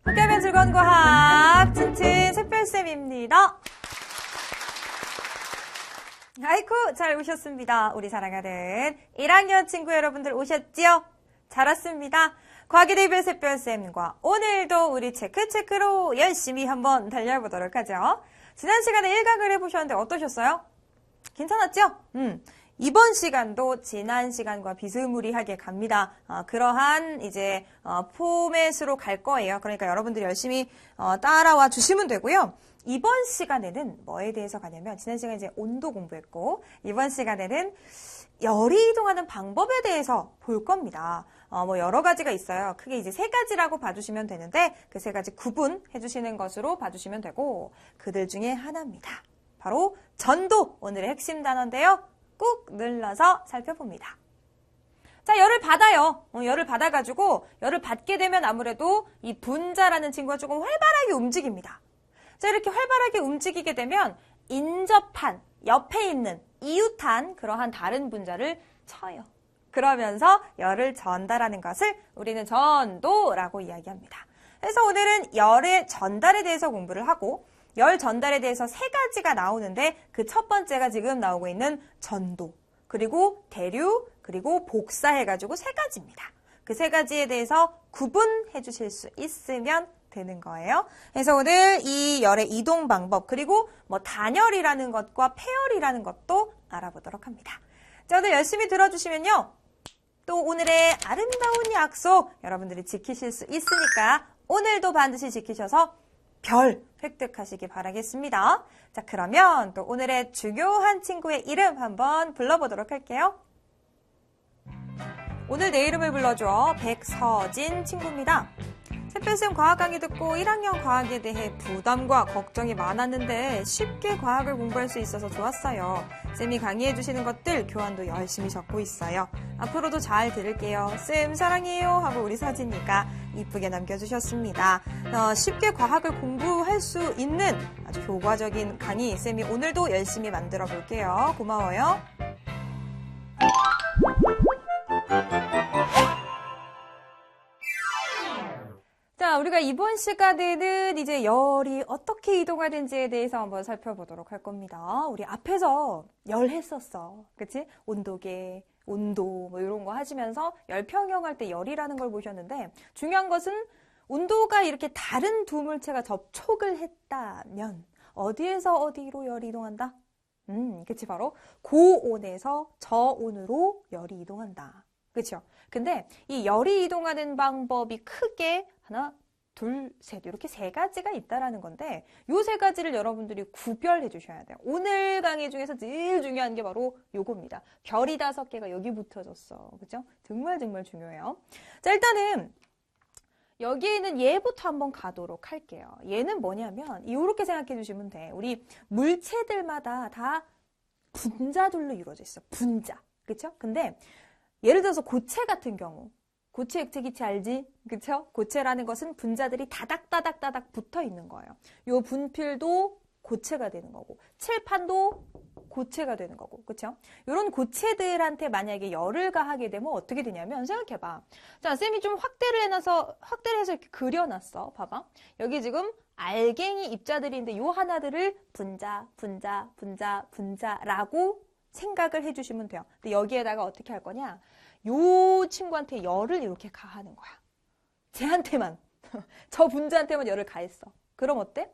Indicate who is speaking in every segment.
Speaker 1: 함께하면 즐거운 과학 튼튼 샛별쌤입니다. 아이쿠 잘 오셨습니다. 우리 사랑하는 1학년 친구 여러분들 오셨지요? 잘 왔습니다. 과학의 대별 샛별쌤과 오늘도 우리 체크로 열심히 한번 달려보도록 하죠. 지난 시간에 1강을 해보셨는데 어떠셨어요? 괜찮았죠? 이번 시간도 지난 시간과 비스무리하게 갑니다. 그러한 이제 포맷으로 갈 거예요. 그러니까 여러분들이 열심히 따라와 주시면 되고요. 이번 시간에는 뭐에 대해서 가냐면 지난 시간에 이제 온도 공부했고 이번 시간에는 열이 이동하는 방법에 대해서 볼 겁니다. 뭐 여러 가지가 있어요. 크게 이제 3가지라고 봐주시면 되는데 그 3가지 구분해 주시는 것으로 봐주시면 되고 그들 중에 하나입니다. 바로 전도, 오늘의 핵심 단어인데요. 꾹 눌러서 살펴봅니다. 자, 열을 받아요. 열을 받아가지고 열을 받게 되면 아무래도 이 분자라는 친구가 조금 활발하게 움직입니다. 자, 이렇게 활발하게 움직이게 되면 인접한, 옆에 있는, 이웃한 그러한 다른 분자를 쳐요. 그러면서 열을 전달하는 것을 우리는 전도라고 이야기합니다. 그래서 오늘은 열의 전달에 대해서 공부를 하고 열 전달에 대해서 3가지가 나오는데 그 첫 번째가 지금 나오고 있는 전도, 그리고 대류, 그리고 복사해가지고 3가지입니다. 그 3가지에 대해서 구분해 주실 수 있으면 되는 거예요. 그래서 오늘 이 열의 이동 방법, 그리고 뭐 단열이라는 것과 폐열이라는 것도 알아보도록 합니다. 자, 오늘 열심히 들어주시면요. 또 오늘의 아름다운 약속 여러분들이 지키실 수 있으니까 오늘도 반드시 지키셔서 별 획득하시기 바라겠습니다. 자, 그러면 또 오늘의 중요한 친구의 이름 한번 불러보도록 할게요. 오늘 내 이름을 불러줘. 백서진 친구입니다. 샛별쌤 과학 강의 듣고 1학년 과학에 대해 부담과 걱정이 많았는데 쉽게 과학을 공부할 수 있어서 좋았어요. 쌤이 강의해 주시는 것들 교환도 열심히 적고 있어요. 앞으로도 잘 들을게요. 쌤 사랑해요 하고 우리 사진이가 이쁘게 남겨주셨습니다. 쉽게 과학을 공부할 수 있는 아주 효과적인 강의 쌤이 오늘도 열심히 만들어 볼게요. 고마워요. 자, 우리가 이번 시간에는 이제 열이 어떻게 이동하는지에 대해서 한번 살펴보도록 할 겁니다. 우리 앞에서 열 했었어. 그치? 온도계, 온도 뭐 이런 거 하시면서 열 평형할 때 열이라는 걸 보셨는데 중요한 것은 온도가 이렇게 다른 두 물체가 접촉을 했다면 어디에서 어디로 열이 이동한다? 그치? 바로 고온에서 저온으로 열이 이동한다. 그렇죠? 근데 이 열이 이동하는 방법이 크게 하나, 둘, 셋 이렇게 3가지가 있다라는 건데 이 3가지를 여러분들이 구별해 주셔야 돼요. 오늘 강의 중에서 제일 중요한 게 바로 요겁니다. 별이 5개가 여기 붙어졌어. 그죠? 정말 중요해요. 자, 일단은 여기에 있는 얘부터 한번 가도록 할게요. 얘는 뭐냐면 이렇게 생각해 주시면 돼. 우리 물체들마다 다 분자들로 이루어져 있어. 분자. 그쵸? 근데 예를 들어서 고체 같은 경우 고체, 액체, 기체 알지? 그쵸? 고체라는 것은 분자들이 다닥 붙어 있는 거예요. 요 분필도 고체가 되는 거고 칠판도 고체가 되는 거고 그쵸? 요런 고체들한테 만약에 열을 가하게 되면 어떻게 되냐면 생각해봐. 자, 쌤이 좀 확대를 해서 이렇게 그려놨어. 봐봐. 여기 지금 알갱이 입자들이 있는데 요 하나들을 분자라고 생각을 해주시면 돼요. 근데 여기에다가 어떻게 할 거냐? 요 친구한테 열을 이렇게 가하는 거야. 쟤한테만. 저 분자한테만 열을 가했어. 그럼 어때?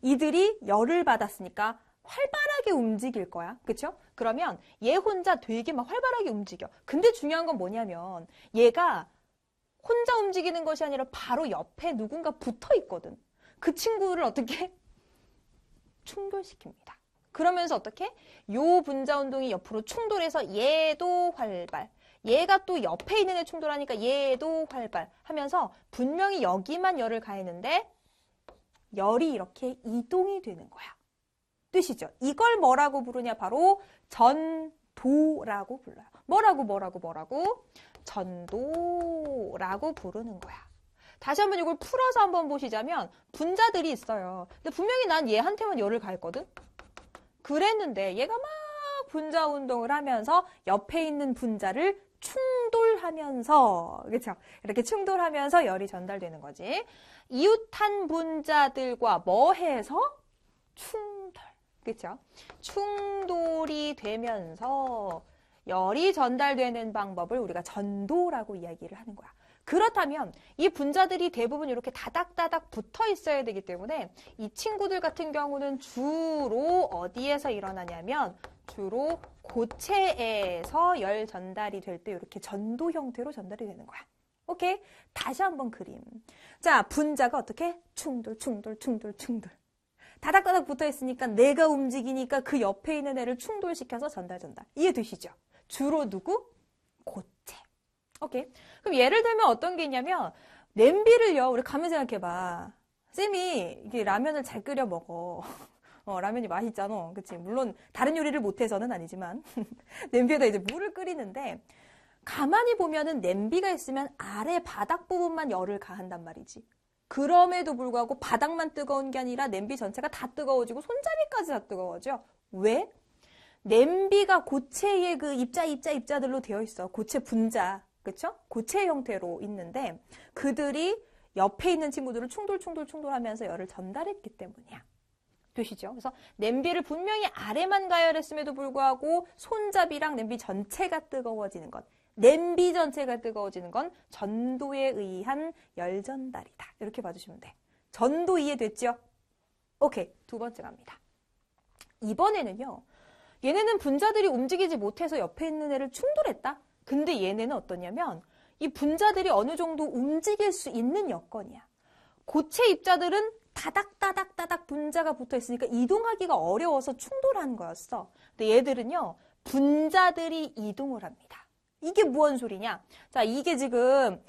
Speaker 1: 이들이 열을 받았으니까 활발하게 움직일 거야. 그쵸? 그러면 얘 혼자 되게 막 활발하게 움직여. 근데 중요한 건 뭐냐면 얘가 혼자 움직이는 것이 아니라 바로 옆에 누군가 붙어 있거든. 그 친구를 어떻게? 충돌시킵니다. 그러면서 어떻게? 요 분자 운동이 옆으로 충돌해서 얘도 활발. 얘가 또 옆에 있는 애 충돌하니까 얘도 활발 하면서 분명히 여기만 열을 가했는데 열이 이렇게 이동이 되는 거야. 뜻이죠. 이걸 뭐라고 부르냐? 바로 전도라고 불러요. 뭐라고? 전도라고 부르는 거야. 다시 한번 이걸 풀어서 한번 보시자면 분자들이 있어요. 근데 분명히 난 얘한테만 열을 가했거든? 그랬는데 얘가 막 분자 운동을 하면서 옆에 있는 분자를 충돌하면서, 그렇죠? 이렇게 충돌하면서 열이 전달되는 거지. 이웃한 분자들과 뭐 해서? 충돌. 그렇죠? 충돌이 되면서 열이 전달되는 방법을 우리가 전도라고 이야기를 하는 거야. 그렇다면 이 분자들이 대부분 이렇게 다닥다닥 붙어 있어야 되기 때문에 이 친구들 같은 경우는 주로 어디에서 일어나냐면 주로 고체에서 열 전달이 될 때 이렇게 전도 형태로 전달이 되는 거야. 오케이? 다시 한번 그림. 자, 분자가 어떻게? 충돌. 다닥다닥 붙어 있으니까 내가 움직이니까 그 옆에 있는 애를 충돌시켜서 전달. 이해되시죠? 주로 누구? 고체. 오케이. 그럼 예를 들면 어떤 게 있냐면, 냄비를요, 우리 가만 생각해봐. 쌤이 이게 라면을 잘 끓여 먹어. 라면이 맛있잖아. 그치? 물론 다른 요리를 못해서는 아니지만, 냄비에다 이제 물을 끓이는데, 가만히 보면은 냄비가 있으면 아래 바닥 부분만 열을 가한단 말이지. 그럼에도 불구하고 바닥만 뜨거운 게 아니라 냄비 전체가 다 뜨거워지고 손잡이까지 다 뜨거워져. 왜? 냄비가 고체의 그 입자들로 되어 있어. 고체 분자. 그쵸? 고체 형태로 있는데 그들이 옆에 있는 친구들을 충돌하면서 열을 전달했기 때문이야. 되시죠? 그래서 냄비를 분명히 아래만 가열했음에도 불구하고 손잡이랑 냄비 전체가 뜨거워지는 것. 냄비 전체가 뜨거워지는 건 전도에 의한 열 전달이다. 이렇게 봐주시면 돼. 전도 이해됐죠? 오케이. 두 번째 갑니다. 이번에는요. 얘네는 분자들이 움직이지 못해서 옆에 있는 애를 충돌했다? 근데 얘네는 어떠냐면 이 분자들이 어느 정도 움직일 수 있는 여건이야. 고체 입자들은 다닥다닥 분자가 붙어 있으니까 이동하기가 어려워서 충돌하는 거였어. 근데 얘들은요. 분자들이 이동을 합니다. 이게 무슨 소리냐? 자, 이게 지금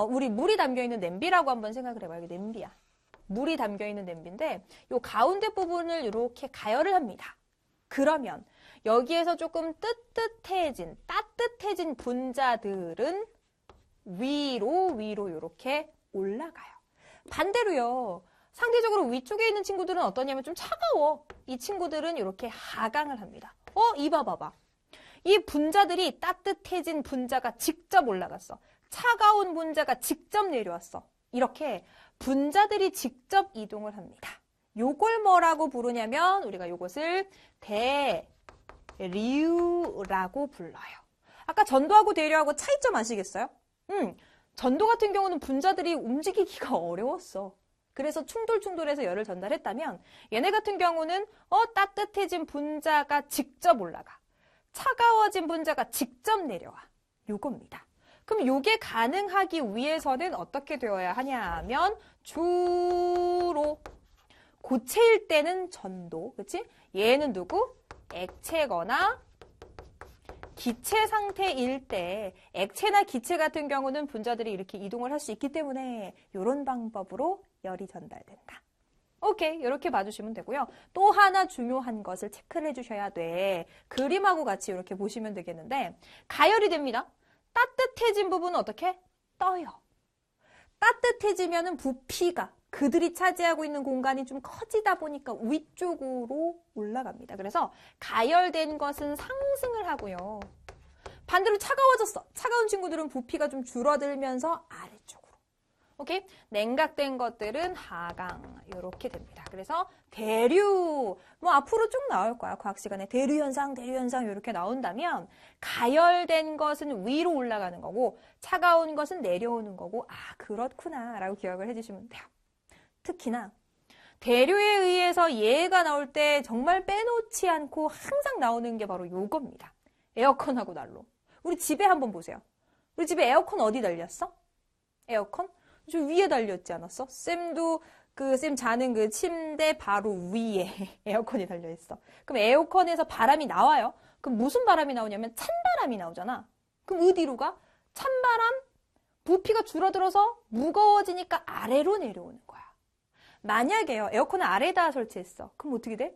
Speaker 1: 우리 물이 담겨있는 냄비라고 한번 생각을 해봐요. 이게 냄비야. 물이 담겨있는 냄비인데 요 가운데 부분을 이렇게 가열을 합니다. 그러면 여기에서 조금 따뜻해진 분자들은 위로 이렇게 올라가요. 반대로요. 상대적으로 위쪽에 있는 친구들은 어떠냐면 좀 차가워. 이 친구들은 이렇게 하강을 합니다. 이봐 봐봐. 이 분자들이 따뜻해진 분자가 직접 올라갔어. 차가운 분자가 직접 내려왔어. 이렇게 분자들이 직접 이동을 합니다. 요걸 뭐라고 부르냐면 우리가 요것을 대류라고 불러요. 아까 전도하고 대류하고 차이점 아시겠어요? 전도 같은 경우는 분자들이 움직이기가 어려웠어. 그래서 충돌해서 열을 전달했다면 얘네 같은 경우는 따뜻해진 분자가 직접 올라가. 차가워진 분자가 직접 내려와. 요겁니다. 그럼 요게 가능하기 위해서는 어떻게 되어야 하냐면 주로 고체일 때는 전도, 그치? 얘는 누구? 액체거나 기체 상태일 때 액체나 기체 같은 경우는 분자들이 이렇게 이동을 할 수 있기 때문에 이런 방법으로 열이 전달된다. 오케이, 이렇게 봐주시면 되고요. 또 하나 중요한 것을 체크를 해주셔야 돼. 그림하고 같이 이렇게 보시면 되겠는데 가열이 됩니다. 따뜻해진 부분은 어떻게? 떠요. 따뜻해지면은 부피가 그들이 차지하고 있는 공간이 좀 커지다 보니까 위쪽으로 올라갑니다. 그래서 가열된 것은 상승을 하고요. 반대로 차가워졌어. 차가운 친구들은 부피가 좀 줄어들면서 아래쪽으로. 오케이? 냉각된 것들은 하강. 이렇게 됩니다. 그래서 대류. 앞으로 쭉 나올 거야. 과학 시간에. 대류 현상 이렇게 나온다면 가열된 것은 위로 올라가는 거고 차가운 것은 내려오는 거고 그렇구나 라고 기억을 해주시면 돼요. 특히나 대류에 의해서 예가 나올 때 정말 빼놓지 않고 항상 나오는 게 바로 요겁니다. 에어컨하고 난로. 우리 집에 한번 보세요. 우리 집에 에어컨 어디 달렸어? 에어컨? 저 위에 달렸지 않았어? 쌤도 쌤 자는 그 침대 바로 위에 에어컨이 달려있어. 그럼 에어컨에서 바람이 나와요. 그럼 무슨 바람이 나오냐면 찬바람이 나오잖아. 그럼 어디로 가? 찬바람, 부피가 줄어들어서 무거워지니까 아래로 내려오는 거야. 만약에요, 에어컨을 아래에다 설치했어. 그럼 어떻게 돼?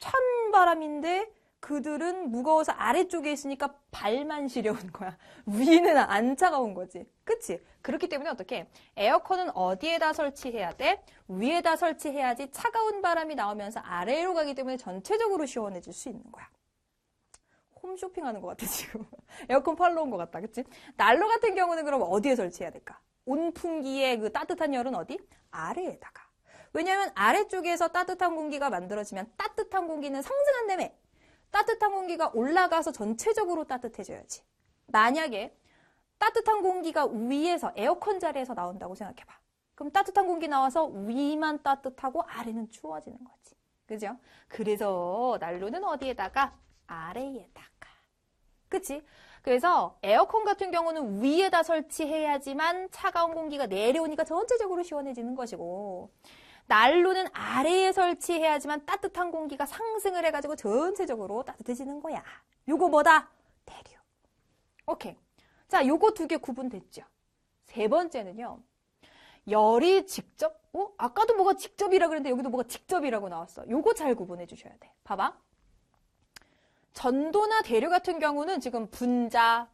Speaker 1: 찬바람인데 그들은 무거워서 아래쪽에 있으니까 발만 시려운 거야. 위는 안 차가운 거지. 그치? 그렇기 때문에 어떻게? 에어컨은 어디에다 설치해야 돼? 위에다 설치해야지 차가운 바람이 나오면서 아래로 가기 때문에 전체적으로 시원해질 수 있는 거야. 홈쇼핑하는 것 같아, 지금. 에어컨 팔러 온 것 같다, 그치? 난로 같은 경우는 그럼 어디에 설치해야 될까? 온풍기의 그 따뜻한 열은 어디? 아래에다가. 왜냐면 아래쪽에서 따뜻한 공기가 만들어지면 따뜻한 공기는 상승한다며. 따뜻한 공기가 올라가서 전체적으로 따뜻해져야지. 만약에 따뜻한 공기가 위에서 에어컨 자리에서 나온다고 생각해봐. 그럼 따뜻한 공기 나와서 위만 따뜻하고 아래는 추워지는 거지. 그죠? 그래서 난로는 어디에다가? 아래에다가. 그치? 그래서 에어컨 같은 경우는 위에다 설치해야지만 차가운 공기가 내려오니까 전체적으로 시원해지는 것이고, 난로는 아래에 설치해야지만 따뜻한 공기가 상승을 해가지고 전체적으로 따뜻해지는 거야. 요거 뭐다? 대류. 오케이. 자, 요거 두 개 구분됐죠? 세 번째는요. 열이 직접, 아까도 뭐가 직접이라 그랬는데 여기도 뭐가 직접이라고 나왔어. 요거 잘 구분해 주셔야 돼. 봐봐. 전도나 대류 같은 경우는 지금 분자,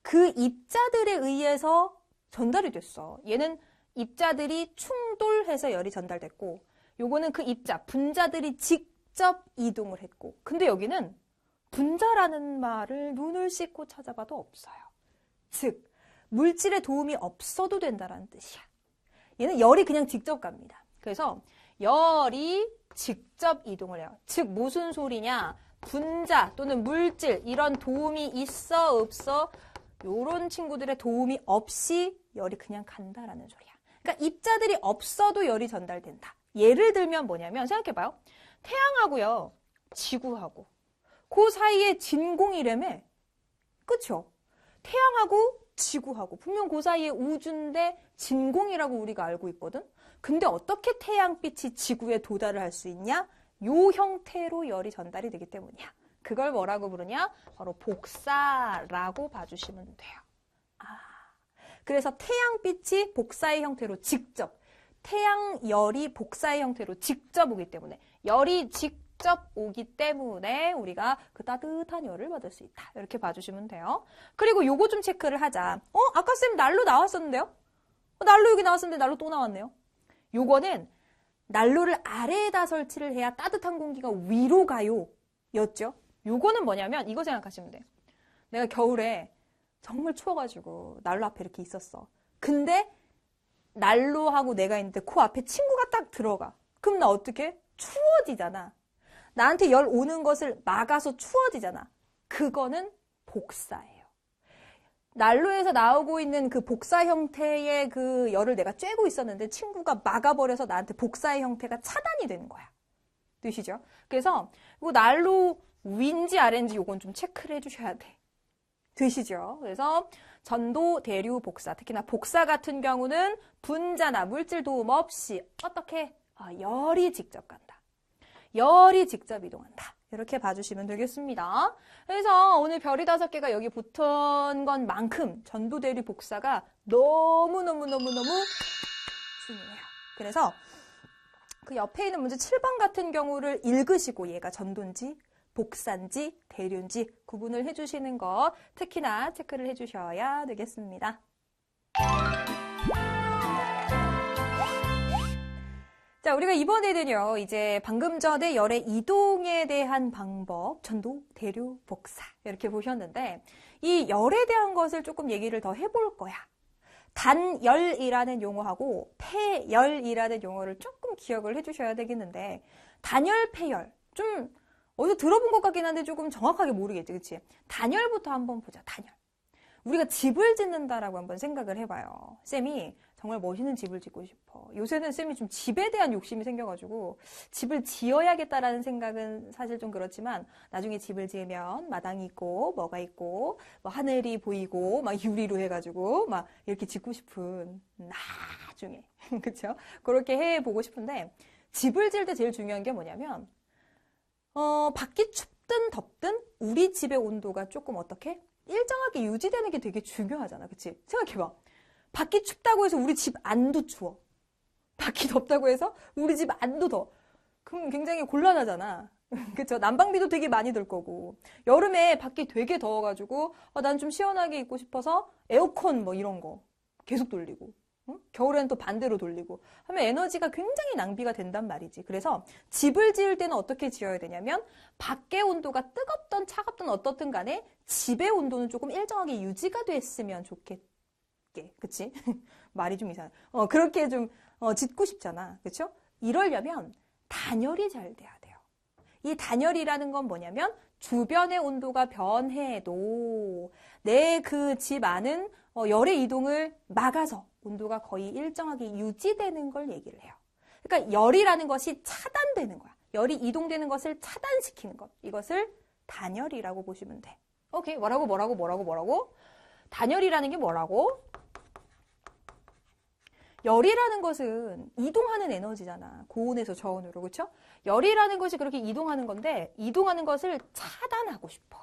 Speaker 1: 그 입자들에 의해서 전달이 됐어. 얘는 입자들이 충돌해서 열이 전달됐고, 요거는 그 입자, 분자들이 직접 이동을 했고, 근데 여기는 분자라는 말을 눈을 씻고 찾아봐도 없어요. 즉, 물질의 도움이 없어도 된다는 뜻이야. 얘는 열이 그냥 직접 갑니다. 그래서 열이 직접 이동을 해요. 즉 무슨 소리냐? 분자 또는 물질 이런 도움이 있어 없어? 요런 친구들의 도움이 없이 열이 그냥 간다라는 소리야. 그러니까 입자들이 없어도 열이 전달된다. 예를 들면 뭐냐면 생각해봐요. 태양하고요. 지구하고 그 사이에 진공이라며. 그쵸? 태양하고 지구하고 분명 그 사이에 우주인데 진공이라고 우리가 알고 있거든. 근데 어떻게 태양빛이 지구에 도달을 할 수 있냐? 요 형태로 열이 전달이 되기 때문이야. 그걸 뭐라고 부르냐? 바로 복사라고 봐주시면 돼요. 그래서 태양빛이 복사의 형태로 직접, 태양열이 복사의 형태로 직접 오기 때문에, 열이 직접 오기 때문에 우리가 그 따뜻한 열을 받을 수 있다. 이렇게 봐주시면 돼요. 그리고 요거 좀 체크를 하자. 아까 쌤 난로 나왔었는데요? 난로 여기 나왔었는데 난로 또 나왔네요. 요거는 난로를 아래에다 설치를 해야 따뜻한 공기가 위로 가요. 였죠? 요거는 뭐냐면 이거 생각하시면 돼요. 내가 겨울에 정말 추워가지고 난로 앞에 이렇게 있었어. 근데 난로하고 내가 있는데 그 앞에 친구가 딱 들어가. 그럼 나 어떻게? 추워지잖아. 나한테 열 오는 것을 막아서 추워지잖아. 그거는 복사예요. 난로에서 나오고 있는 그 복사 형태의 그 열을 내가 쬐고 있었는데 친구가 막아버려서 나한테 복사의 형태가 차단이 되는 거야. 되시죠? 그래서 이거 난로 위인지 아래인지 요건 좀 체크를 해주셔야 돼. 되시죠? 그래서 전도, 대류, 복사. 특히나 복사 같은 경우는 분자나 물질 도움 없이 어떻게? 열이 직접 간다. 열이 직접 이동한다. 이렇게 봐주시면 되겠습니다. 그래서 오늘 별이 5개가 여기 붙은 것만큼 전도, 대류, 복사가 너무너무너무너무 중요해요. 그래서 그 옆에 있는 문제 7번 같은 경우를 읽으시고 얘가 전도인지 복사인지 대류인지 구분을 해주시는 거 특히나 체크를 해주셔야 되겠습니다. 자, 우리가 이번에는요, 이제 방금 전에 열의 이동에 대한 방법, 전도, 대류, 복사 이렇게 보셨는데 이 열에 대한 것을 조금 얘기를 더 해볼 거야. 단열이라는 용어하고 폐열이라는 용어를 조금 기억을 해주셔야 되겠는데 단열, 폐열 좀 어디서 들어본 것 같긴 한데 조금 정확하게 모르겠지, 그치? 단열부터 한번 보자, 단열. 우리가 집을 짓는다라고 한번 생각을 해봐요. 쌤이 정말 멋있는 집을 짓고 싶어. 요새는 쌤이 좀 집에 대한 욕심이 생겨가지고 집을 지어야겠다라는 생각은 사실 좀 그렇지만 나중에 집을 지으면 마당이 있고 뭐가 있고 뭐 하늘이 보이고 막 유리로 해가지고 막 이렇게 짓고 싶은 나중에 그쵸? 그렇게 해보고 싶은데 집을 지을 때 제일 중요한 게 뭐냐면 밖이 춥든 덥든 우리 집의 온도가 조금 어떻게? 일정하게 유지되는 게 되게 중요하잖아. 그치? 생각해봐. 밖이 춥다고 해서 우리 집 안도 추워. 밖이 덥다고 해서 우리 집 안도 더워. 그럼 굉장히 곤란하잖아. 그쵸? 난방비도 되게 많이 들 거고. 여름에 밖이 되게 더워가지고 난 좀 시원하게 있고 싶어서 에어컨 뭐 이런 거 계속 돌리고. 응? 겨울에는 또 반대로 돌리고 하면 에너지가 굉장히 낭비가 된단 말이지. 그래서 집을 지을 때는 어떻게 지어야 되냐면 밖의 온도가 뜨겁던 차갑던 어떻든 간에 집의 온도는 조금 일정하게 유지가 됐으면 좋겠게. 그치? 말이 좀 이상해. 그렇게 좀 짓고 싶잖아. 그쵸? 이러려면 단열이 잘 돼야 돼요. 이 단열이라는 건 뭐냐면 주변의 온도가 변해도 내 그 집 안은 열의 이동을 막아서 온도가 거의 일정하게 유지되는 걸 얘기를 해요. 그러니까 열이라는 것이 차단되는 거야. 열이 이동되는 것을 차단시키는 것. 이것을 단열이라고 보시면 돼. 오케이. 뭐라고? 단열이라는 게 뭐라고? 열이라는 것은 이동하는 에너지잖아. 고온에서 저온으로. 그렇죠? 열이라는 것이 그렇게 이동하는 건데 이동하는 것을 차단하고 싶어.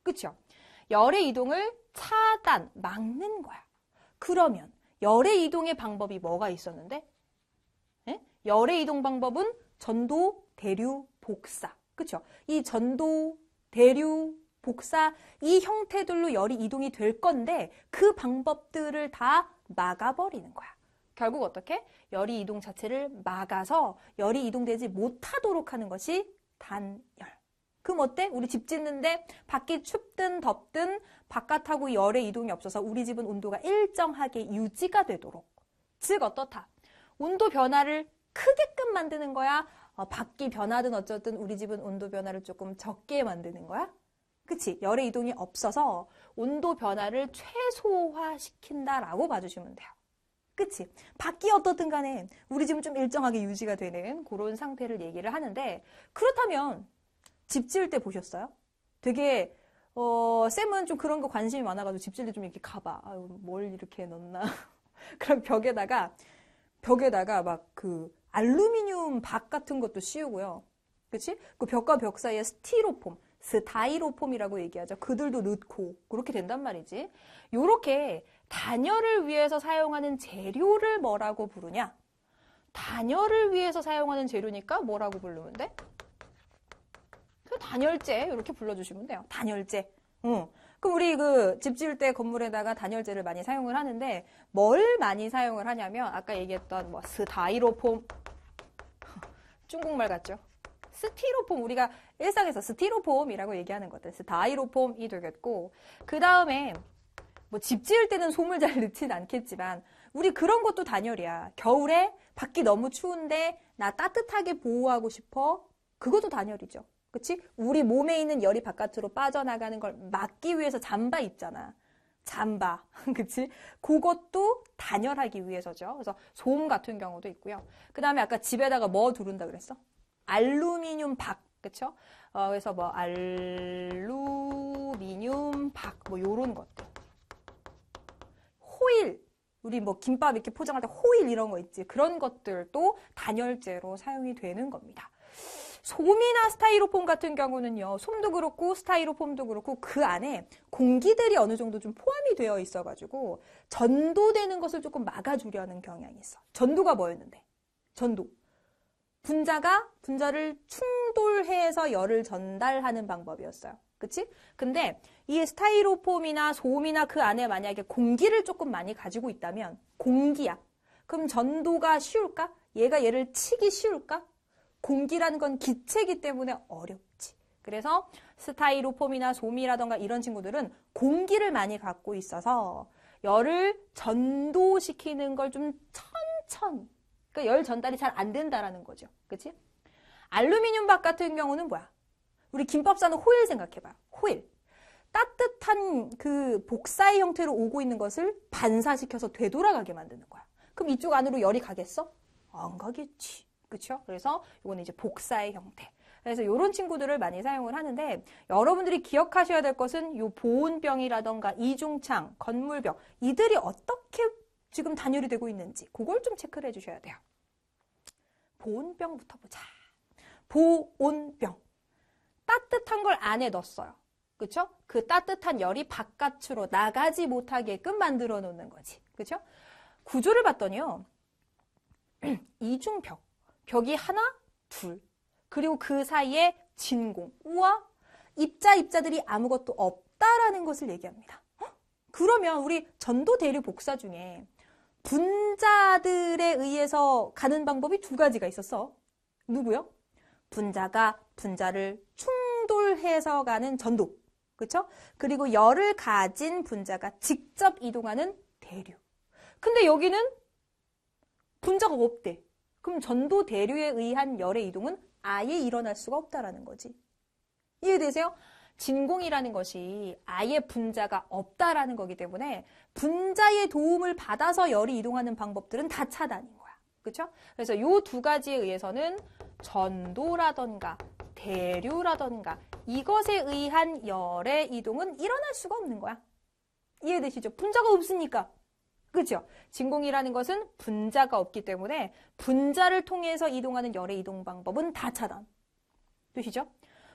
Speaker 1: 그렇죠? 열의 이동을 막는 거야. 그러면 열의 이동의 방법이 뭐가 있었는데? 에? 열의 이동 방법은 전도, 대류, 복사. 그렇죠? 이 전도, 대류, 복사 이 형태들로 열이 이동이 될 건데 그 방법들을 다 막아버리는 거야. 결국 어떻게? 열이 이동 자체를 막아서 열이 이동되지 못하도록 하는 것이 단열. 그럼 어때? 우리 집 짓는데 밖이 춥든 덥든 바깥하고 열의 이동이 없어서 우리 집은 온도가 일정하게 유지가 되도록. 즉 어떻다? 온도 변화를 크게끔 만드는 거야? 밖이 변하든 어쩌든 우리 집은 온도 변화를 조금 적게 만드는 거야? 그치? 열의 이동이 없어서 온도 변화를 최소화시킨다라고 봐주시면 돼요. 그치? 밖이 어떻든 간에 우리 집은 좀 일정하게 유지가 되는 그런 상태를 얘기를 하는데 그렇다면 집 지을 때 보셨어요? 되게 쌤은 좀 그런 거 관심이 많아가지고 집 지을 때 좀 이렇게 가봐. 아유, 뭘 이렇게 넣나? 그럼 벽에다가 막 그 알루미늄 박 같은 것도 씌우고요. 그치? 그 벽과 벽 사이에 스타이로폼이라고 얘기하죠. 그들도 넣고 그렇게 된단 말이지. 요렇게 단열을 위해서 사용하는 재료를 뭐라고 부르냐? 단열을 위해서 사용하는 재료니까 뭐라고 부르면 돼? 그 단열재 이렇게 불러주시면 돼요. 단열재. 그럼 우리 그 집 지을 때 건물에다가 단열재를 많이 사용을 하는데 뭘 많이 사용을 하냐면 아까 얘기했던 뭐 스타이로폼 중국말 같죠? 스티로폼 우리가 일상에서 스티로폼이라고 얘기하는 것들 스타이로폼이 되겠고 그 다음에 뭐 집 지을 때는 솜을 잘 넣진 않겠지만 우리 그런 것도 단열이야. 겨울에 밖이 너무 추운데 나 따뜻하게 보호하고 싶어. 그것도 단열이죠. 그치? 우리 몸에 있는 열이 바깥으로 빠져나가는 걸 막기 위해서 잠바 입잖아. 잠바. 그치? 그것도 단열하기 위해서죠. 그래서 솜 같은 경우도 있고요. 그 다음에 아까 집에다가 뭐 두른다 그랬어? 알루미늄 박. 그쵸? 그래서 뭐 알루미늄 박. 뭐 요런 것들. 호일. 우리 뭐 김밥 이렇게 포장할 때 호일 이런 거 있지. 그런 것들도 단열재로 사용이 되는 겁니다. 솜이나 스타이로폼 같은 경우는요. 솜도 그렇고 스타이로폼도 그렇고 그 안에 공기들이 어느 정도 좀 포함이 되어 있어가지고 전도되는 것을 조금 막아주려는 경향이 있어. 전도가 뭐였는데? 전도. 분자를 충돌해서 열을 전달하는 방법이었어요. 그치? 근데 이 스타이로폼이나 솜이나 그 안에 만약에 공기를 조금 많이 가지고 있다면 공기야. 그럼 전도가 쉬울까? 얘를 치기 쉬울까? 공기라는 건 기체이기 때문에 어렵지. 그래서 스타이로폼이나 솜이라던가 이런 친구들은 공기를 많이 갖고 있어서 열을 전도시키는 걸 좀 천천히. 그러니까 열 전달이 잘 안 된다라는 거죠. 그치? 알루미늄 박 같은 경우는 뭐야? 우리 김밥 싸는 호일 생각해봐요. 호일. 따뜻한 그 복사의 형태로 오고 있는 것을 반사시켜서 되돌아가게 만드는 거야. 그럼 이쪽 안으로 열이 가겠어? 안 가겠지. 그쵸? 그래서 이거는 이제 복사의 형태. 그래서 이런 친구들을 많이 사용을 하는데 여러분들이 기억하셔야 될 것은 요 보온병이라던가 이중창, 건물병 이들이 어떻게 지금 단열이 되고 있는지 그걸 좀 체크를 해주셔야 돼요. 보온병부터 보자. 보온병. 따뜻한 걸 안에 넣었어요. 그쵸? 그 따뜻한 열이 바깥으로 나가지 못하게끔 만들어 놓는 거지. 그쵸? 구조를 봤더니요. 이중벽. 벽이 하나, 둘. 그리고 그 사이에 진공. 우와, 입자들이 아무것도 없다라는 것을 얘기합니다. 그러면 우리 전도 대류 복사 중에 분자들에 의해서 가는 방법이 두 가지가 있었어. 누구요? 분자가 분자를 충돌해서 가는 전도. 그쵸? 그리고 열을 가진 분자가 직접 이동하는 대류. 근데 여기는 분자가 없대. 그럼 전도 대류에 의한 열의 이동은 아예 일어날 수가 없다라는 거지. 이해되세요? 진공이라는 것이 아예 분자가 없다라는 거기 때문에 분자의 도움을 받아서 열이 이동하는 방법들은 다 차단인 거야. 그렇죠? 그래서 이 두 가지에 의해서는 전도라던가 대류라던가 이것에 의한 열의 이동은 일어날 수가 없는 거야. 이해되시죠? 분자가 없으니까. 그렇죠? 진공이라는 것은 분자가 없기 때문에 분자를 통해서 이동하는 열의 이동 방법은 다 차단. 되시죠?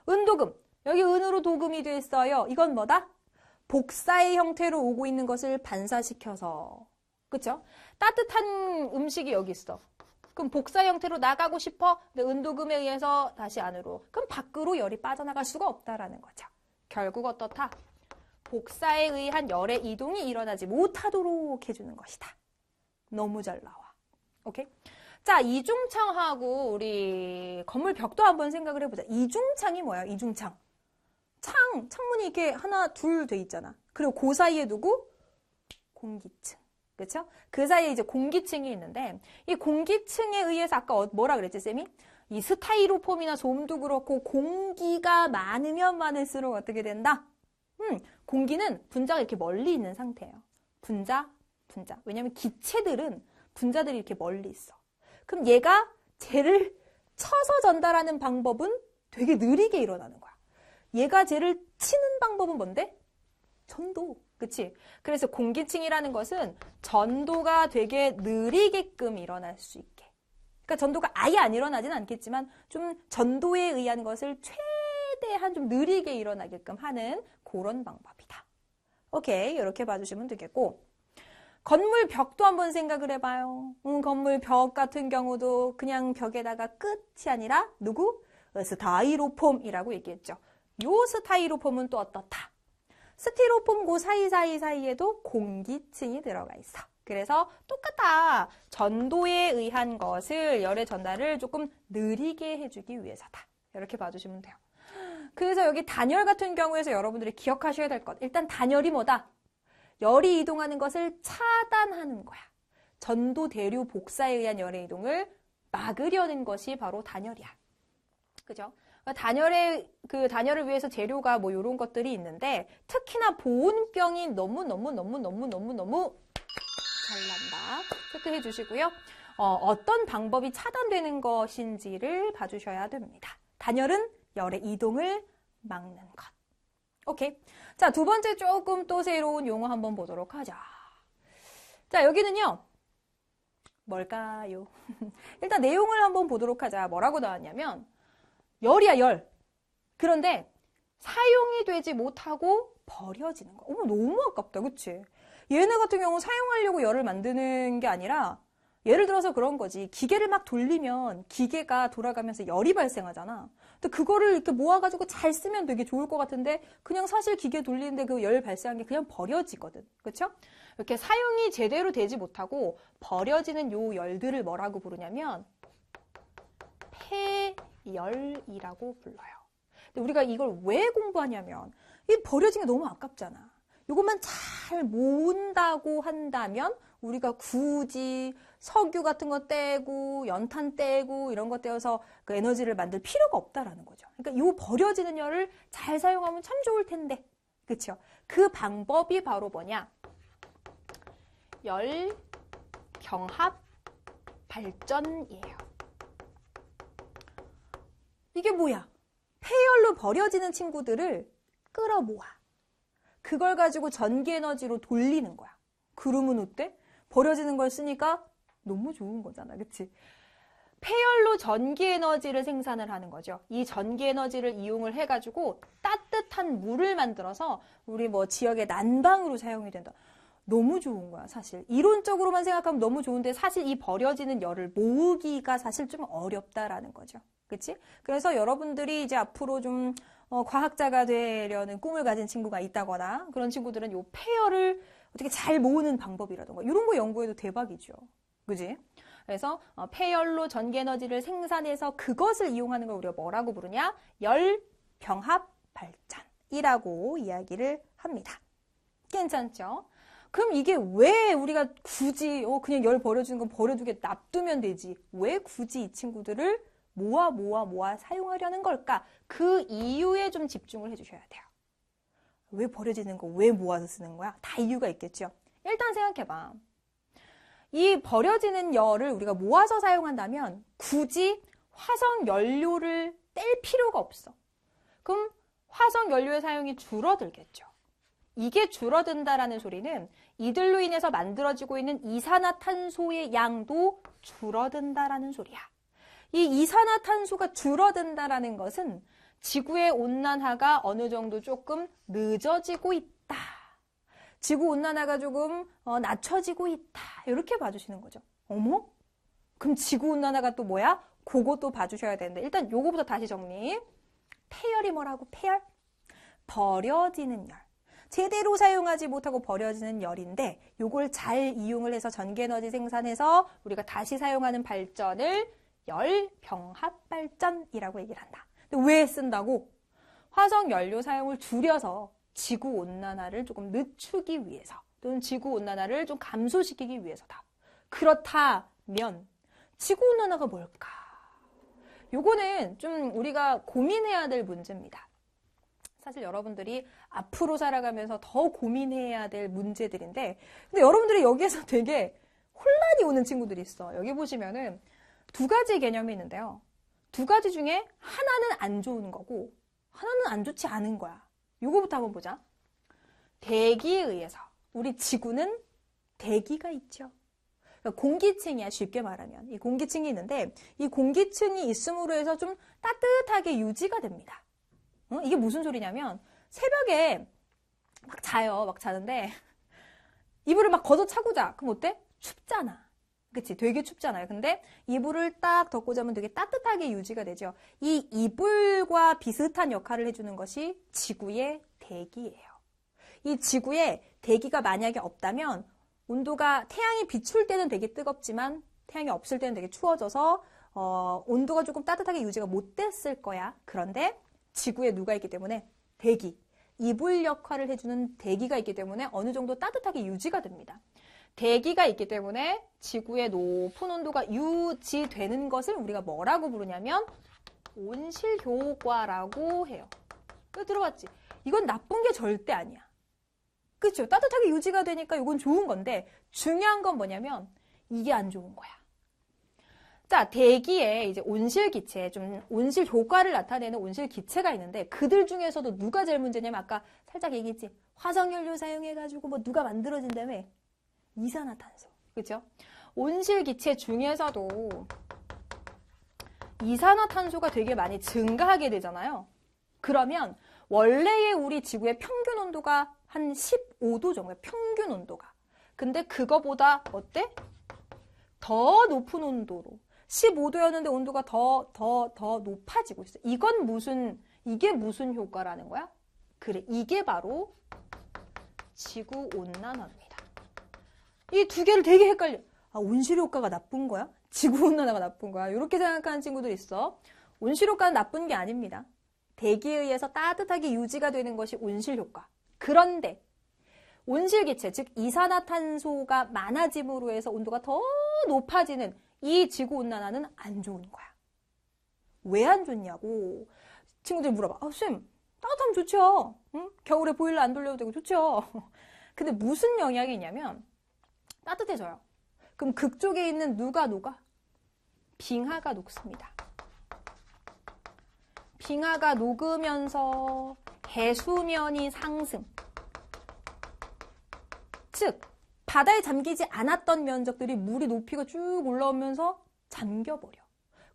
Speaker 1: 은도금. 여기 은으로 도금이 됐어요. 이건 뭐다? 복사의 형태로 오고 있는 것을 반사시켜서. 그쵸? 따뜻한 음식이 여기 있어. 그럼 복사 형태로 나가고 싶어? 근데 은도금에 의해서 다시 안으로. 그럼 밖으로 열이 빠져나갈 수가 없다라는 거죠. 결국 어떻다? 복사에 의한 열의 이동이 일어나지 못하도록 해주는 것이다. 너무 잘 나와. 오케이? 자, 이중창하고 우리 건물 벽도 한번 생각을 해보자. 이중창이 뭐야? 이중창. 창문이 이렇게 하나, 둘 돼 있잖아. 그리고 그 사이에 누구? 공기층. 그렇죠? 그 사이에 이제 공기층이 있는데 이 공기층에 의해서 아까 뭐라 그랬지, 쌤이? 이 스타이로폼이나 솜도 그렇고 공기가 많으면 많을수록 어떻게 된다? 공기는 분자가 이렇게 멀리 있는 상태예요. 분자. 왜냐면 기체들은 분자들이 이렇게 멀리 있어. 그럼 얘가 쟤를 쳐서 전달하는 방법은 되게 느리게 일어나는 거야. 얘가 쟤를 치는 방법은 뭔데? 전도. 그치? 그래서 공기층이라는 것은 전도가 되게 느리게끔 일어날 수 있게. 그러니까 전도가 아예 안 일어나진 않겠지만 좀 전도에 의한 것을 최대한 좀 느리게 일어나게끔 하는 그런 방법이다. 오케이. 이렇게 봐주시면 되겠고. 건물 벽도 한번 생각을 해봐요. 건물 벽 같은 경우도 그냥 벽에다가 끝이 아니라 누구? 스타이로폼이라고 얘기했죠. 요 스타이로폼은 또 어떻다? 스티로폼 그 사이사이에도 공기층이 들어가 있어. 그래서 똑같아. 전도에 의한 것을 열의 전달을 조금 느리게 해주기 위해서다. 이렇게 봐주시면 돼요. 그래서 여기 단열 같은 경우에서 여러분들이 기억하셔야 될 것. 일단 단열이 뭐다? 열이 이동하는 것을 차단하는 거야. 전도, 대류, 복사에 의한 열의 이동을 막으려는 것이 바로 단열이야. 그죠? 단열을 위해서 재료가 뭐 이런 것들이 있는데 특히나 보온병이 너무너무 잘난다. 체크해 주시고요. 어떤 방법이 차단되는 것인지를 봐주셔야 됩니다. 단열은 열의 이동을 막는 것. 오케이. 자, 두 번째 조금 또 새로운 용어 한번 보도록 하자. 자, 여기는요. 뭘까요? 일단 내용을 한번 보도록 하자. 뭐라고 나왔냐면 열이야, 열. 그런데 사용이 되지 못하고 버려지는 거. 어머, 너무 아깝다. 그치? 얘네 같은 경우는 사용하려고 열을 만드는 게 아니라 예를 들어서 그런 거지. 기계를 막 돌리면 기계가 돌아가면서 열이 발생하잖아. 근데 그거를 이렇게 모아가지고 잘 쓰면 되게 좋을 것 같은데 그냥 사실 기계 돌리는데 그 열 발생한 게 그냥 버려지거든. 그쵸? 이렇게 사용이 제대로 되지 못하고 버려지는 요 열들을 뭐라고 부르냐면 폐열이라고 불러요. 근데 우리가 이걸 왜 공부하냐면 이 버려진 게 너무 아깝잖아. 이것만 잘 모은다고 한다면 우리가 굳이 석유 같은 거 떼고 연탄 떼고 이런 거 떼어서 그 에너지를 만들 필요가 없다라는 거죠. 그러니까 이 버려지는 열을 잘 사용하면 참 좋을 텐데. 그렇죠? 그 방법이 바로 뭐냐? 열 경합 발전이에요. 이게 뭐야? 폐열로 버려지는 친구들을 끌어모아. 그걸 가지고 전기 에너지로 돌리는 거야. 그러면 어때? 버려지는 걸 쓰니까 너무 좋은 거잖아. 그치? 폐열로 전기 에너지를 생산을 하는 거죠. 이 전기 에너지를 이용을 해가지고 따뜻한 물을 만들어서 우리 뭐 지역의 난방으로 사용이 된다. 너무 좋은 거야, 사실. 이론적으로만 생각하면 너무 좋은데 사실 이 버려지는 열을 모으기가 사실 좀 어렵다라는 거죠. 그치? 그래서 여러분들이 이제 앞으로 좀 과학자가 되려는 꿈을 가진 친구가 있다거나 그런 친구들은 요 폐열을 어떻게 잘 모으는 방법이라던가 이런 거 연구해도 대박이죠. 그지? 그래서 폐열로 전기 에너지를 생산해서 그것을 이용하는 걸 우리가 뭐라고 부르냐? 열병합 발전이라고 이야기를 합니다. 괜찮죠? 그럼 이게 왜 우리가 굳이 그냥 열 버려주는 건 버려두게 놔두면 되지. 왜 굳이 이 친구들을 모아 사용하려는 걸까? 그 이유에 좀 집중을 해주셔야 돼요. 왜 버려지는 거, 왜 모아서 쓰는 거야? 다 이유가 있겠죠. 일단 생각해봐. 이 버려지는 열을 우리가 모아서 사용한다면 굳이 화석 연료를 뗄 필요가 없어. 그럼 화석 연료의 사용이 줄어들겠죠. 이게 줄어든다라는 소리는 이들로 인해서 만들어지고 있는 이산화탄소의 양도 줄어든다라는 소리야. 이 이산화탄소가 줄어든다라는 것은 지구의 온난화가 어느 정도 조금 늦어지고 있다. 지구온난화가 조금 낮춰지고 있다. 이렇게 봐주시는 거죠. 어머? 그럼 지구온난화가 또 뭐야? 그것도 봐주셔야 되는데 일단 요거부터 다시 정리. 폐열이 뭐라고? 폐열? 버려지는 열. 제대로 사용하지 못하고 버려지는 열인데 요걸 잘 이용을 해서 전기에너지 생산해서 우리가 다시 사용하는 발전을 열병합 발전이라고 얘기를 한다. 근데 왜 쓴다고? 화석 연료 사용을 줄여서 지구온난화를 조금 늦추기 위해서 또는 지구온난화를 좀 감소시키기 위해서다. 그렇다면 지구온난화가 뭘까? 요거는 좀 우리가 고민해야 될 문제입니다. 사실 여러분들이 앞으로 살아가면서 더 고민해야 될 문제들인데 근데 여러분들이 여기에서 되게 혼란이 오는 친구들이 있어. 여기 보시면은 두 가지 개념이 있는데요. 두 가지 중에 하나는 안 좋은 거고 하나는 안 좋지 않은 거야. 요거부터 한번 보자. 대기에 의해서 우리 지구는 대기가 있죠. 그러니까 공기층이야. 쉽게 말하면 이 공기층이 있는데 이 공기층이 있음으로 해서 좀 따뜻하게 유지가 됩니다. 이게 무슨 소리냐면 새벽에 막 자요. 막 자는데 이불을 막 걷어차고 자. 그럼 어때? 춥잖아. 그치? 되게 춥잖아요. 근데 이불을 딱 덮고 자면 되게 따뜻하게 유지가 되죠. 이 이불과 비슷한 역할을 해주는 것이 지구의 대기예요. 이 지구에 대기가 만약에 없다면 온도가 태양이 비출 때는 되게 뜨겁지만 태양이 없을 때는 되게 추워져서 온도가 조금 따뜻하게 유지가 못 됐을 거야. 그런데 지구에 누가 있기 때문에 대기, 이불 역할을 해주는 대기가 있기 때문에 어느 정도 따뜻하게 유지가 됩니다. 대기가 있기 때문에 지구의 높은 온도가 유지되는 것을 우리가 뭐라고 부르냐면 온실효과라고 해요. 이거 들어봤지? 이건 나쁜 게 절대 아니야. 그렇죠? 따뜻하게 유지가 되니까 이건 좋은 건데 중요한 건 뭐냐면 이게 안 좋은 거야. 자, 대기에 이제 온실기체, 좀 온실 효과를 나타내는 온실기체가 있는데 그들 중에서도 누가 제일 문제냐면 아까 살짝 얘기했지. 화석연료 사용해가지고 뭐 누가 만들어진다며? 이산화탄소. 그렇죠? 온실기체 중에서도 이산화탄소가 되게 많이 증가하게 되잖아요. 그러면 원래의 우리 지구의 평균 온도가 한 15도 정도야. 평균 온도가. 근데 그거보다 어때? 더 높은 온도로 15도였는데 온도가 더 높아지고 있어. 이게 무슨 효과라는 거야? 그래, 이게 바로 지구온난화입니다. 이 두 개를 되게 헷갈려. 아, 온실효과가 나쁜 거야? 지구온난화가 나쁜 거야? 이렇게 생각하는 친구들이 있어. 온실효과는 나쁜 게 아닙니다. 대기에 의해서 따뜻하게 유지가 되는 것이 온실효과. 그런데 온실기체, 즉 이산화탄소가 많아짐으로 해서 온도가 더 높아지는 이 지구온난화는 안 좋은 거야. 왜 안 좋냐고 친구들이 물어봐. 아, 쌤, 따뜻하면 좋죠. 응? 겨울에 보일러 안 돌려도 되고 좋죠. 근데 무슨 영향이 있냐면 따뜻해져요. 그럼 그쪽에 있는 누가 녹아? 빙하가 녹습니다. 빙하가 녹으면서 해수면이 상승. 즉 바다에 잠기지 않았던 면적들이 물이 높이가 쭉 올라오면서 잠겨버려.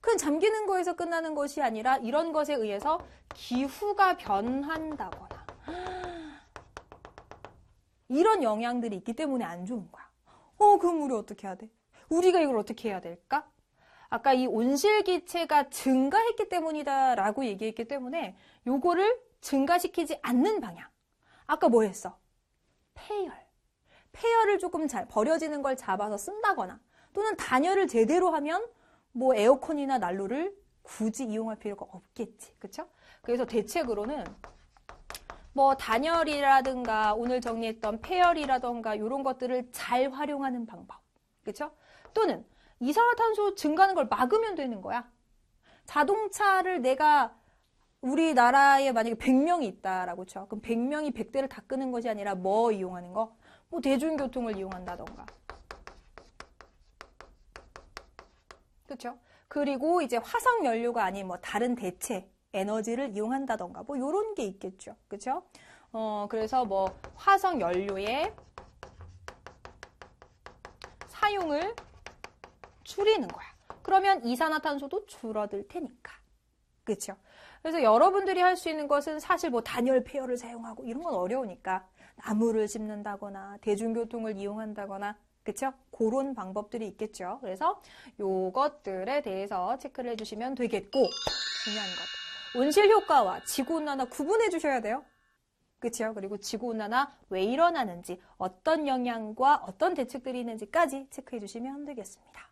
Speaker 1: 그냥 잠기는 거에서 끝나는 것이 아니라 이런 것에 의해서 기후가 변한다거나 이런 영향들이 있기 때문에 안 좋은 거야. 그럼 우리 어떻게 해야 돼? 우리가 이걸 어떻게 해야 될까? 아까 이 온실기체가 증가했기 때문이다라고 얘기했기 때문에 요거를 증가시키지 않는 방향. 아까 뭐 했어? 폐열. 폐열을 조금 버려지는 걸 잡아서 쓴다거나 또는 단열을 제대로 하면 뭐 에어컨이나 난로를 굳이 이용할 필요가 없겠지. 그쵸? 그래서 대책으로는 뭐 단열이라든가 오늘 정리했던 폐열이라든가 이런 것들을 잘 활용하는 방법. 그쵸? 또는 이산화탄소 증가하는 걸 막으면 되는 거야. 자동차를 내가 우리나라에 만약에 100명이 있다라고 쳐. 그럼 100명이 100대를 다 끄는 것이 아니라 뭐 이용하는 거? 뭐 대중교통을 이용한다던가. 그렇죠? 그리고 이제 화석 연료가 아닌 뭐 다른 대체 에너지를 이용한다던가 뭐 요런 게 있겠죠. 그렇죠? 그래서 뭐 화석 연료의 사용을 줄이는 거야. 그러면 이산화탄소도 줄어들 테니까. 그렇죠? 그래서 여러분들이 할 수 있는 것은 사실 뭐 단열 폐열을 사용하고 이런 건 어려우니까 나무를 심는다거나 대중교통을 이용한다거나 그쵸? 그런 방법들이 있겠죠. 그래서 요것들에 대해서 체크를 해주시면 되겠고 중요한 것. 온실 효과와 지구온난화 구분해 주셔야 돼요. 그쵸? 그리고 지구온난화 왜 일어나는지 어떤 영향과 어떤 대책들이 있는지까지 체크해 주시면 되겠습니다.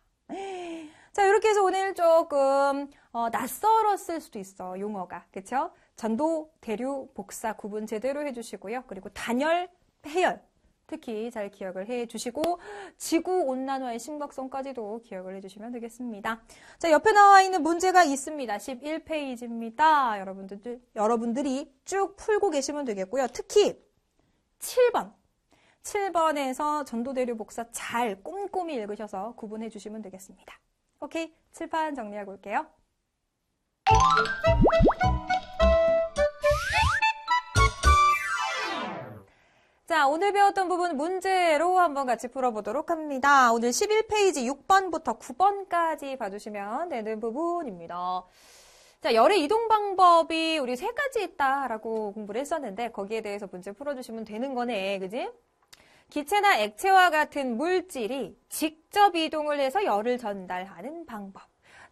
Speaker 1: 자, 이렇게 해서 오늘 조금 낯설었을 수도 있어, 용어가. 그쵸? 전도, 대류, 복사 구분 제대로 해주시고요. 그리고 단열, 폐열 특히 잘 기억을 해주시고 지구온난화의 심각성까지도 기억을 해주시면 되겠습니다. 자, 옆에 나와 있는 문제가 있습니다. 11페이지입니다. 여러분들이 쭉 풀고 계시면 되겠고요. 특히 7번에서 전도, 대류, 복사 잘 꼼꼼히 읽으셔서 구분해 주시면 되겠습니다. 오케이, 칠판 정리하고 올게요. 자, 오늘 배웠던 부분 문제로 한번 같이 풀어보도록 합니다. 오늘 11페이지 6번부터 9번까지 봐주시면 되는 부분입니다. 자, 열의 이동 방법이 우리 3가지 있다라고 공부를 했었는데 거기에 대해서 문제 풀어주시면 되는 거네, 그지? 기체나 액체와 같은 물질이 직접 이동을 해서 열을 전달하는 방법.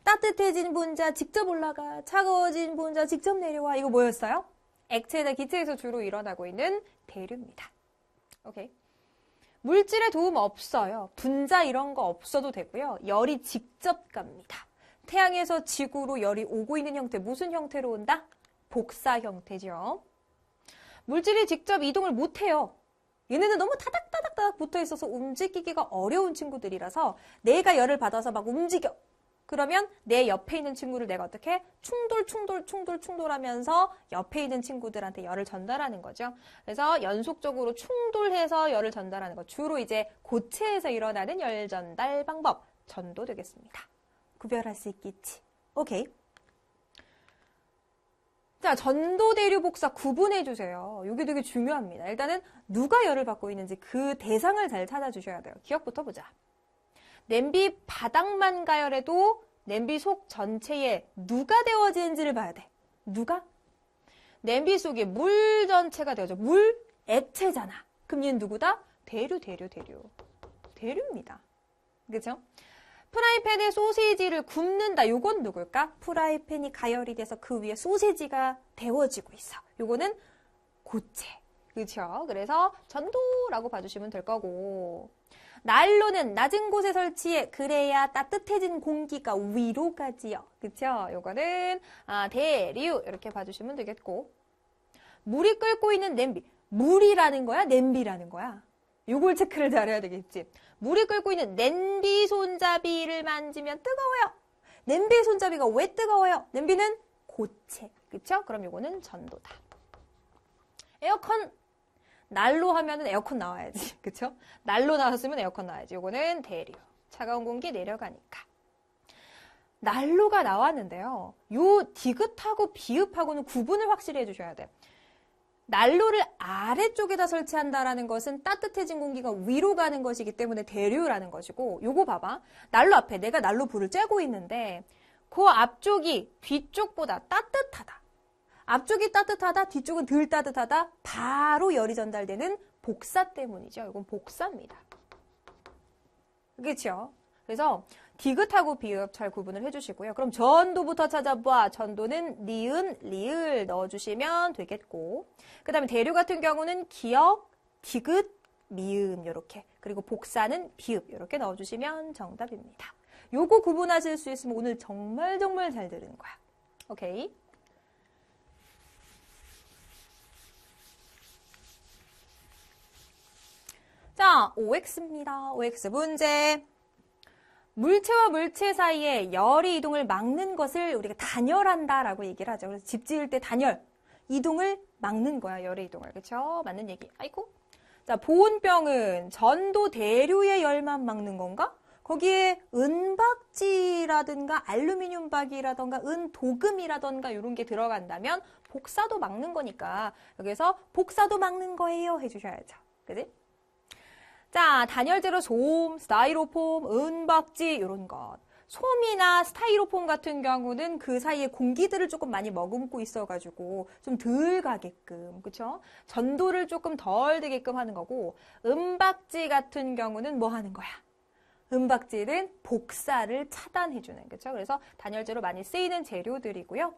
Speaker 1: 따뜻해진 분자 직접 올라가, 차가워진 분자 직접 내려와. 이거 뭐였어요? 액체나 기체에서 주로 일어나고 있는 대류입니다. 오케이. 물질의 도움 없어요. 분자 이런 거 없어도 되고요. 열이 직접 갑니다. 태양에서 지구로 열이 오고 있는 형태, 무슨 형태로 온다? 복사 형태죠. 물질이 직접 이동을 못해요. 얘네는 너무 타닥타닥타닥 붙어 있어서 움직이기가 어려운 친구들이라서 내가 열을 받아서 막 움직여. 그러면 내 옆에 있는 친구를 내가 어떻게 충돌하면서 옆에 있는 친구들한테 열을 전달하는 거죠. 그래서 연속적으로 충돌해서 열을 전달하는 것. 주로 이제 고체에서 일어나는 열 전달 방법. 전도 되겠습니다. 구별할 수 있겠지. 오케이. 자, 전도, 대류, 복사 구분해 주세요. 이게 되게 중요합니다. 일단은 누가 열을 받고 있는지 그 대상을 잘 찾아주셔야 돼요. 기억부터 보자. 냄비 바닥만 가열해도 냄비 속 전체에 누가 데워지는지를 봐야 돼. 누가? 냄비 속에 물 전체가 되어져. 물, 액체잖아. 그럼 얘는 누구다? 대류. 대류입니다. 그죠? 프라이팬에 소시지를 굽는다. 요건 누굴까? 프라이팬이 가열이 돼서 그 위에 소시지가 데워지고 있어. 요거는 고체. 그렇죠? 그래서 전도라고 봐주시면 될 거고. 난로는 낮은 곳에 설치해. 그래야 따뜻해진 공기가 위로 가지요. 그렇죠? 요거는 대류 이렇게 봐주시면 되겠고. 물이 끓고 있는 냄비. 물이라는 거야? 냄비라는 거야? 요걸 체크를 잘해야 되겠지. 물이 끓고 있는 냄비 손잡이를 만지면 뜨거워요. 냄비 손잡이가 왜 뜨거워요? 냄비는 고체. 그쵸? 그럼 요거는 전도다. 에어컨. 난로 하면은 에어컨 나와야지. 그쵸? 난로 나왔으면 에어컨 나와야지. 요거는 대류. 차가운 공기 내려가니까. 난로가 나왔는데요. 요 디귿하고 비읍하고는 구분을 확실히 해주셔야 돼. 난로를 아래쪽에다 설치한다라는 것은 따뜻해진 공기가 위로 가는 것이기 때문에 대류라는 것이고, 요거 봐봐. 난로 앞에 내가 난로 불을 쬐고 있는데 그 앞쪽이 뒤쪽보다 따뜻하다. 앞쪽이 따뜻하다, 뒤쪽은 덜 따뜻하다. 바로 열이 전달되는 복사 때문이죠. 이건 복사입니다. 그렇죠? 그래서 디귿하고 비읍 잘 구분을 해주시고요. 그럼 전도부터 찾아봐. 전도는 니은, 리을 넣어주시면 되겠고, 그 다음에 대류 같은 경우는 기역, 디귿, 미음 요렇게. 그리고 복사는 비읍 요렇게 넣어주시면 정답입니다. 요거 구분하실 수 있으면 오늘 정말 잘 들은 거야. 오케이. 자, OX입니다. OX 문제. 물체와 물체 사이에 열의 이동을 막는 것을 우리가 단열한다라고 얘기를 하죠. 그래서 집 지을 때 단열, 이동을 막는 거야, 열의 이동을. 그렇죠? 맞는 얘기. 아이고. 자, 보온병은 전도 대류의 열만 막는 건가? 거기에 은박지라든가 알루미늄 박이라든가 은도금이라든가 이런 게 들어간다면 복사도 막는 거니까 여기서 복사도 막는 거예요 해주셔야죠. 그지? 자, 단열재로 솜, 스타이로폼, 은박지 이런 것. 솜이나 스타이로폼 같은 경우는 그 사이에 공기들을 조금 많이 머금고 있어가지고 좀 덜 가게끔, 그쵸? 전도를 조금 덜 되게끔 하는 거고, 은박지 같은 경우는 뭐 하는 거야? 은박지는 복사를 차단해주는, 그쵸? 그래서 단열재로 많이 쓰이는 재료들이고요.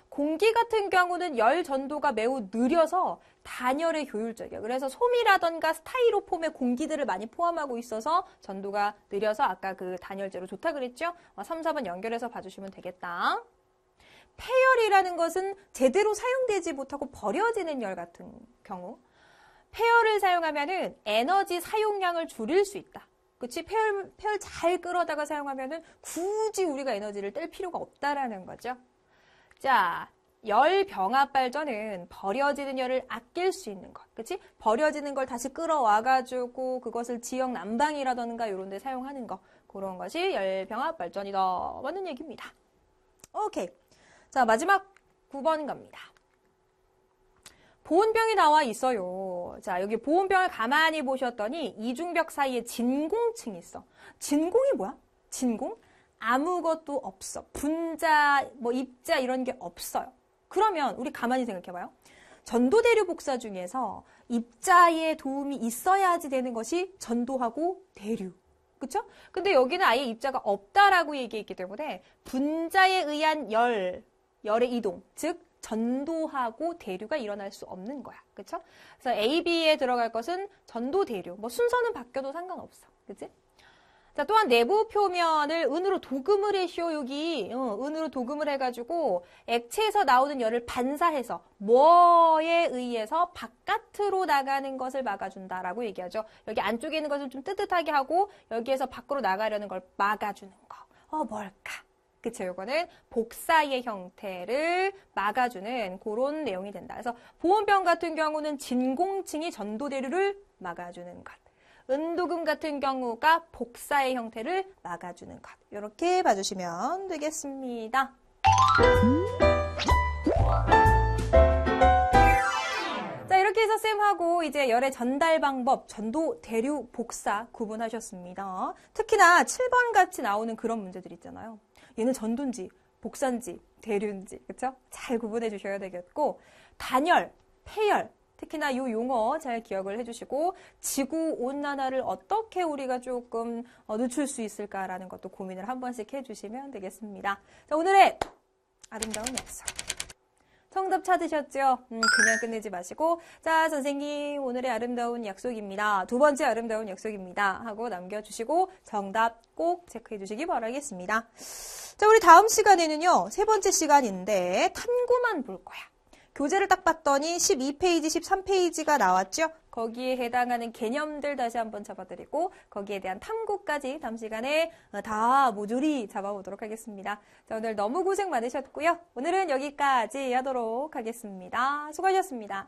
Speaker 1: 공기 같은 경우는 열 전도가 매우 느려서 단열에 효율적이에요. 그래서 솜이라던가 스타이로폼의 공기들을 많이 포함하고 있어서 전도가 느려서 아까 그 단열재로 좋다 그랬죠? 3, 4번 연결해서 봐주시면 되겠다. 폐열이라는 것은 제대로 사용되지 못하고 버려지는 열 같은 경우. 폐열을 사용하면은 에너지 사용량을 줄일 수 있다. 그치? 폐열 잘 끌어다가 사용하면은 굳이 우리가 에너지를 뗄 필요가 없다라는 거죠. 자, 열 병합 발전은 버려지는 열을 아낄 수 있는 것. 그치? 버려지는 걸 다시 끌어와가지고 그것을 지역 난방이라던가 이런 데 사용하는 거. 그런 것이 열 병합 발전이다. 맞는 얘기입니다. 오케이. 자, 마지막 9번 갑니다. 보온병이 나와 있어요. 자, 여기 보온병을 가만히 보셨더니 이중벽 사이에 진공층이 있어. 진공이 뭐야? 진공? 아무것도 없어. 분자, 입자 이런 게 없어요. 그러면 우리 가만히 생각해봐요. 전도대류 복사 중에서 입자의 도움이 있어야지 되는 것이 전도하고 대류. 그쵸? 근데 여기는 아예 입자가 없다라고 얘기했기 때문에 분자에 의한 열의 이동, 즉 전도하고 대류가 일어날 수 없는 거야. 그쵸? 그래서 A, B에 들어갈 것은 전도, 대류. 순서는 바뀌어도 상관없어. 그치? 자, 또한 내부 표면을 은으로 도금을 해쇼, 여기. 은으로 도금을 해가지고 액체에서 나오는 열을 반사해서 뭐에 의해서 바깥으로 나가는 것을 막아준다라고 얘기하죠. 여기 안쪽에 있는 것을 좀 뜨뜻하게 하고 여기에서 밖으로 나가려는 걸 막아주는 거. 뭘까? 그쵸, 요거는 복사의 형태를 막아주는 그런 내용이 된다. 그래서 보온병 같은 경우는 진공층이 전도대류를 막아주는 것. 은도금 같은 경우가 복사의 형태를 막아주는 것. 이렇게 봐주시면 되겠습니다. 자, 이렇게 해서 쌤하고 이제 열의 전달 방법, 전도, 대류, 복사 구분하셨습니다. 특히나 7번 같이 나오는 그런 문제들 있잖아요. 얘는 전도인지, 복사인지, 대류인지, 그쵸? 잘 구분해 주셔야 되겠고, 단열, 폐열, 특히나 이 용어 잘 기억을 해주시고 지구온난화를 어떻게 우리가 조금 늦출 수 있을까라는 것도 고민을 한 번씩 해주시면 되겠습니다. 자, 오늘의 아름다운 약속. 정답 찾으셨죠? 그냥 끝내지 마시고 자, 선생님 오늘의 아름다운 약속입니다. 두 번째 아름다운 약속입니다. 하고 남겨주시고 정답 꼭 체크해 주시기 바라겠습니다. 자, 우리 다음 시간에는요. 세 번째 시간인데 탐구만 볼 거야. 교재를 딱 봤더니 12페이지, 13페이지가 나왔죠? 거기에 해당하는 개념들 다시 한번 잡아드리고 거기에 대한 탐구까지 다음 시간에 다 모조리 잡아보도록 하겠습니다. 자, 오늘 너무 고생 많으셨고요. 오늘은 여기까지 하도록 하겠습니다. 수고하셨습니다.